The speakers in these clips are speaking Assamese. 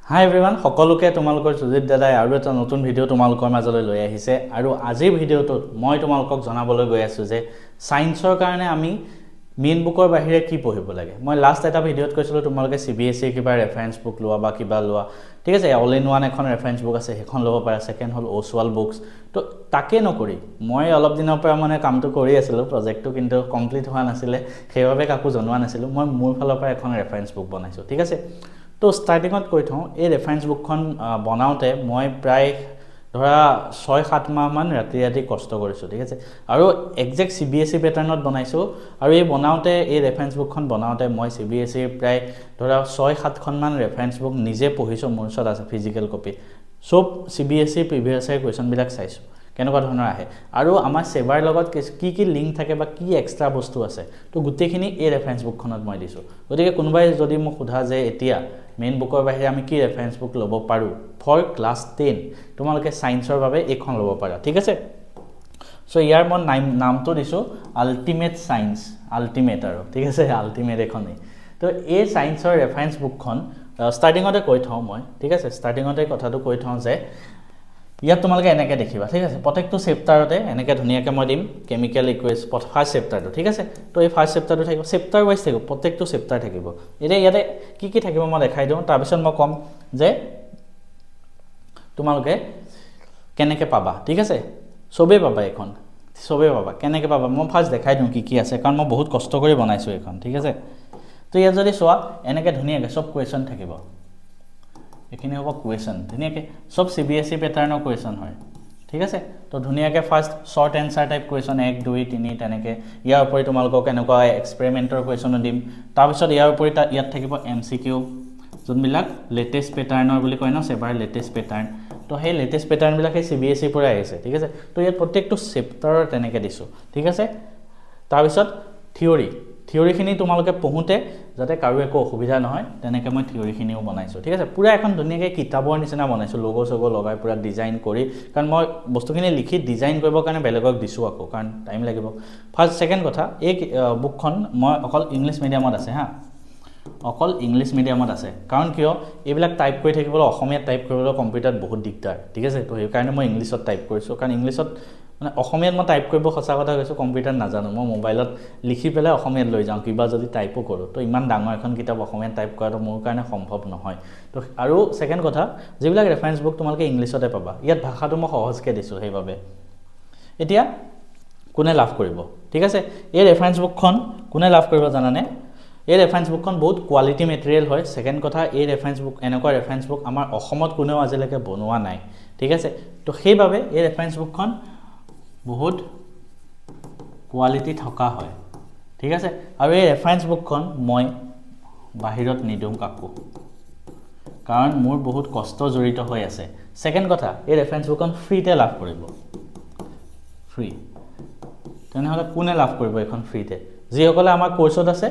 হাই এভৰিৱান সকলোকে তোমালোকৰ সুজিত দাদাই আৰু এটা নতুন ভিডিঅ' তোমালোকৰ মাজলৈ লৈ আহিছে আৰু আজিৰ ভিডিঅ'টোত মই তোমালোকক জনাবলৈ গৈ আছো যে সায়েন্সৰ কাৰণে আমি মেইন বুকৰ বাহিৰে কি পঢ়িব লাগে মই লাষ্ট এটা ভিডিঅ'ত কৈছিলো তোমালোকে সিবিএসই কিবা ৰেফাৰেন্স বুক লোৱা বা কিবা লোৱা ঠিক আছে অল ইন ওৱান এখন ৰেফাৰেন্স বুক আছে সেইখন ল'ব পাৰা সেকেন্ড হল ওসৱাল বুকস তো তাকে নকৰি মই অলপ দিনৰ পৰা মানে কামটো কৰি আছিলো প্ৰজেক্টটো কিন্তু কমপ্লিট হোৱা নাছিলে সেইভাবে কাকো জনোৱা নাছিলো মই মোৰ ফালৰ পৰা এখন ৰেফাৰেন্স বুক বনাইছো ঠিক আছে তো স্টাৰ্টিংত কৈ থওঁ এই ৰেফাৰেন্স বুকখন বনাওতে মই প্ৰায় ধৰা 6-7 মাহ মান ৰাতি কষ্ট কৰিছো ঠিক আছে আৰু এক্সাক্ট সিবিএসই প্যাটাৰ্ণত বনাইছো আৰু এই বনাওতে এই ৰেফাৰেন্স বুকখন বনাওতে মই সিবিএসই প্ৰায় ধৰা 6-7 খন মান ৰেফাৰেন্স বুক নিজে পঢ়িছো মোৰ ওচৰত আছে ফিজিক্যাল কপি সব সিবিএসই প্ৰিভিয়াস ইয়াৰ কোৱেশ্চন বিলাক চাইছো কেনেকুৱা ধৰণৰ আহে আৰু আমাৰ সেভাৰ লগত কি লিংক থাকে বা কি এক্সট্ৰা বস্তু আছে তো গুটেখিনি এই ৰেফাৰেন্স বুকখনত মই দিছো গতিকে কোনোবাই যদি মোক সোধা যে এতিয়া মেইন বুকৰ বাহিৰে আমি কি ৰেফাৰেন্স বুক ল'ব পাৰো ফৰ ক্লাস 10 তোমালোকে সায়েন্সৰ বাবে এইখন ল'ব পাৰা ঠিক আছে সো ইয়াৰ মই নামটো দিছো আল্টিমেট সায়েন্স আল্টিমেট আৰু ঠিক আছে আল্টিমেট এখনেই তো এই সায়েন্সৰ ৰেফাৰেন্স বুকখন স্টাৰ্টিংতে কৈ থওঁ মই ঠিক আছে স্টাৰ্টিংতে কথাটো কৈ থওঁ যে ইয়াত তোমালোকে এনেকৈ দেখিবা ঠিক আছে প্ৰত্যেকটো চেপ্টাৰতে এনেকৈ ধুনিয়াকৈ মই দিম কেমিক্যাল ইকুৱেশ্যন ফাৰ্স্ট চেপ্টাৰটো ঠিক আছে তো এই ফাৰ্স্ট চেপ্টাৰটো থাকিব চেপ্টাৰ ওয়াইজ থাকিব প্ৰত্যেকটো চেপ্টাৰ থাকিব এতিয়া ইয়াতে কি থাকিব মই দেখাই দিওঁ তাৰ পিছত মই কম যে তোমালোকে কেনেকৈ পাবা ঠিক আছে সবে পাবা এখন সবে পাবা কেনেকৈ পাবা মই ফাৰ্স্ট দেখাই দিওঁ কি আছে কাৰণ মই বহুত কষ্ট কৰি বনাইছো এখন ঠিক আছে তো ইয়াত যদি চোৱা এনেকৈ ধুনিয়াকৈ সব কোৱেশ্চন থাকিব এখিনি হ'ব কোৱেশ্চন ধুনিয়াকৈ সব সিবিএসই প্যাটাৰ্ণৰ কোৱেশ্চন হয় ঠিক আছে তো ধুনিয়াকৈ first short answer type question 1 2 3 তেনেকৈ ইয়াৰ উপৰি তোমালোকক এনেকুৱা এক্সপেৰিমেন্টৰ কোৱেশ্চনো দিম তাৰ পিছত ইয়াৰ উপৰি ইয়াত থাকিব এমসিকিউ যোনবিলাক লেটেষ্ট প্যাটাৰ্ণৰ বুলি কয় ন সেভাৰ লেটেষ্ট প্যাটাৰ্ণ তো সেই লেটেষ্ট প্যাটাৰ্ণ বিলাক সেই সিবিএসই পৰা আহিছে ঠিক আছে তো ইয়াত প্ৰত্যেকটো চেপ্টাৰৰ তেনেকৈ দিছো ঠিক আছে তাৰ পিছত থিওৰিখিনি তোমালোকে পঢ়োতে যাতে কাৰো একো অসুবিধা নহয় তেনেকৈ মই থিওৰিখিনিও বনাইছো ঠিক আছে পুৰা এখন ধুনিয়াকৈ কিতাপৰ নিচিনা বনাইছো লোগো সগো লগাই পুৰা ডিজাইন কৰি কাৰণ মই বস্তুখিনি লিখি ডিজাইন কৰিবৰ কাৰণে বেলেগক দিছো আকৌ কাৰণ টাইম লাগিব ফাৰ্স্ট সেকেন্ড কথা এই বুকখন মই অকল ইংলিশ মিডিয়ামত আছে হা অকল ইংলিশ মিডিয়ামত আছে কাৰণ কিয় এইবিলাক টাইপ কৰি থাকিবলৈ অসমীয়াত টাইপ কৰিবলৈ কম্পিউটাৰত বহুত দিগদাৰ ঠিক আছে তো এই কাৰণে মই ইংলিশত টাইপ কৰিছো কাৰণ ইংলিশত মানে অসমীয়াত মই টাইপ কৰিব সঁচা কথা কৈছো কম্পিউটাৰ নাজানো মই মোবাইলত লিখি পেলাই অসমীয়াত লৈ যাওঁ কিবা যদি টাইপো কৰো তো ইমান ডাঙৰ এখন কিতাপ অসমীয়াত টাইপ কৰাটো মোৰ কাৰণে সম্ভৱ নহয় তো আৰু সেকেন্ড কথা যিবিলাক ৰেফাৰেন্স বুক তোমালোকে ইংলিশতে পাবা ইয়াত ভাষাটো মই সহজকৈ দিছো সেইভাবে এতিয়া কোনে লাভ কৰিব ঠিক আছে এই ৰেফাৰেন্স বুকখন কোনে লাভ কৰিব জানানে এই ৰেফাৰেন্স বুকখন বহুত কোৱালিটি মেটেৰিয়েল হয় সেকেন্ড কথা এই ৰেফাৰেন্স বুক এনেকুৱা ৰেফাৰেন্স বুক আমাৰ অসমত কোনেও আজিলৈকে বনোৱা নাই ঠিক আছে তো সেইভাবে এই ৰেফাৰেন্স বুকখন বহুত কোৱালিটি থকা হয় ঠিক আছে আৰু এই ৰেফাৰেন্স বুকখন মই বাহিৰত নিদিম কাকো কাৰণ মোৰ বহুত কষ্ট জড়িত হৈ আছে সেকেন্ড কথা এই ৰেফাৰেন্স বুকখন ফ্ৰীতে লাভ কৰিব ফ্ৰী তেনেহলে কোনে লাভ কৰিব এখন ফ্ৰীতে যিসকলে আমাৰ কোৰ্সত আছে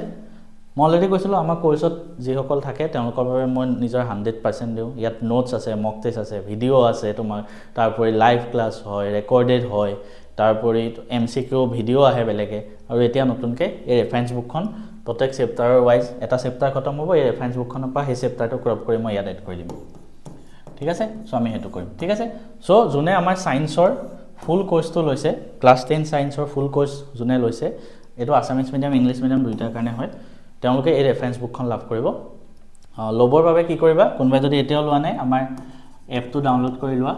মই অলৰেডি কৈছিলো আমাৰ কোৰ্সত যিসকল থাকে তেওঁলোকৰ বাবে মই নিজৰ 100% দিও ইয়াত নোটস আছে মক টেষ্ট আছে ভিডিও আছে তোমাৰ তাৰপৰি লাইভ ক্লাস হয় ৰেকৰ্ডেড হয় তাৰপৰি এমসিকিউ ভিডিও আহে বেলেগে আৰু এতিয়া নতুনকৈ এই ৰেফাৰেন্স বুকখন প্ৰত্যেক চেপ্টাৰৰ ওয়াইজ এটা চেপ্টাৰ খতম হ'ব এই ৰেফাৰেন্স বুকখনৰ পৰা সেই চেপ্টাৰটো ক্ৰপ কৰি মই ইয়াত এড কৰি দিম ঠিক আছে সো আমি হেতু কৰিম ঠিক আছে সো যোনে আমাৰ সায়েন্সৰ ফুল কোৰ্সটো লৈছে ক্লাস 10 সায়েন্সৰ ফুল কোৰ্স যোনে লৈছে এটো আসামিজ মিডিয়াম ইংলিশ মিডিয়াম দুইটাৰ কাৰণে হয় তেওঁলোকে এই ৰেফাৰেন্স বুকখন লাভ কৰিব লবৰ বাবে কি কৰিবা কোনবাই যদি এতিয়াও লোৱা নাই আমাৰ এপটো ডাউনলোড কৰি লোৱা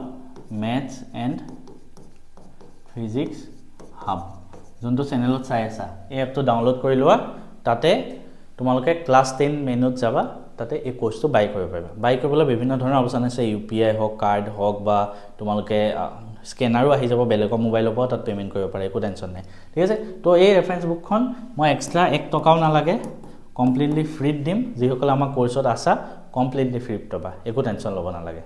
ম্যাথছ এণ্ড ফিজিক্স হাব যোনটো চেনেলত চাই আছা এই এপটো ডাউনলোড কৰি লোৱা তাতে তোমালোকে ক্লাস 10 মেনুত যাবা তাতে এই কোৰ্সটো বাই কৰিব পাৰিবা বাই কৰিবলৈ বিভিন্ন ধৰণৰ অপচন আছে ইউপিআই হক কাৰ্ড হক বা তোমালোকে স্ক্যানাৰো আহি যাব বেলেগৰ মোবাইলৰ পৰা তাত পেমেন্ট কৰিব পাৰে একো টেনচন নাই ঠিক আছে তো এই ৰেফাৰেন্স বুকখন মই এক্সট্ৰা 1 টকাও নালাগে কমপ্লিটলি ফ্ৰী দিম যিসকল আমাৰ কোৰ্সত আছা কমপ্লিটলি ফ্ৰী পাবা একো টেনচন ল'ব নালাগে